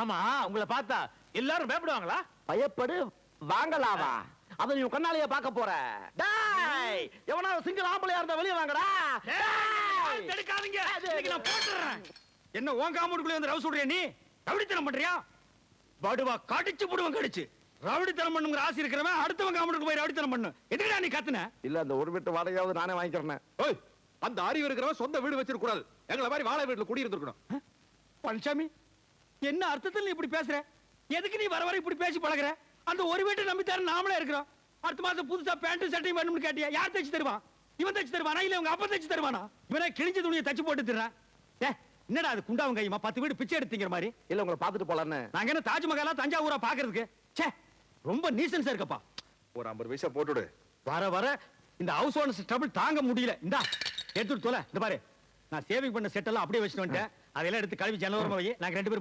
ஆமா, உங்களை பார்த்தா எல்லாரும் பயப்படுவாங்களா? பயப்படு வாங்கலாவா? அத நீ கண்ணாலேயே பார்க்க போற. டேய், எவனாவது சிங்கிள் ஆம்பளையா இருந்தா வெளிய வாங்கடா. டேய், தடுக்காதீங்க. இன்னைக்கு நான் போட்டுறேன். என்ன உன் காம்பவுண்டுக்குள்ள வந்து ரவுஸ் விடுறியா நீ? ரவுடித்தனம் பண்றியா? வடுவா கடிச்சு புடுவன் கடிச்சு. ரவுடித்தனம் பண்ணுங்கிற ஆசை இருக்கிறவன் அடுத்தவன் காம்பவுண்டுக்கு போய் ரவுடித்தனம் பண்ணு. எதுக்குடா நீ கத்துன? இல்ல அந்த ஒரு வீட்டு வாடகையாவது நானே வாங்கிக்கிறேன். ஓய், அந்த அறிவு இருக்கிறவன் சொந்த வீடு வச்சிருக்க கூடாது. எங்களை மாதிரி வாழை வீட்டுல குடி இருந்திருக்கணும். பழனிசாமி, என்ன அர்த்தத்தில் நீ இப்படி பேசுற? எதுக்கு நீ வர வர இப்படி பேசி பழகுற? அந்த ஒரு வீட்டை நம்பித்தாரு நாமளே இருக்கிறோம். அடுத்த மாசம் புதுசா பேண்ட் சட்டையும் வேணும்னு கேட்டியா? யார் தைச்சு தருவான்? இவன் தைச்சு தருவானா இல்ல உங்க அப்பா தைச்சு தருவானா? இவனே கிழிஞ்ச துணியை தச்சு போட்டு தர்றான். என்னடா அது குண்டாவும் கையுமா 10 வீடு பிச்சை எடுத்தீங்க மாதிரி? இல்ல உங்களை பாத்துட்டு போலான்னு. நாங்க என்ன தாஜ்மஹாலா தஞ்சாவூரா பாக்குறதுக்கு? ச்சே, ரொம்ப நீசன்ஸா இருக்கப்பா. ஒரு 50 பைசா போட்டுடு. வர வர இந்த ஹவுஸ் ஓனர்ஸ் ட்ரபிள் தாங்க முடியல. இந்தா எடுத்துட்டு தொலை. இந்த பாரு, நான் சேவிங் பண்ண செட் எல்லாம் அப்படியே வச்சுட்டு வந்துட்டேன். அதெல்லாம் எடுத்து கழுவி ஜன்னலோரமா வை. நாங்க 2 பேரும்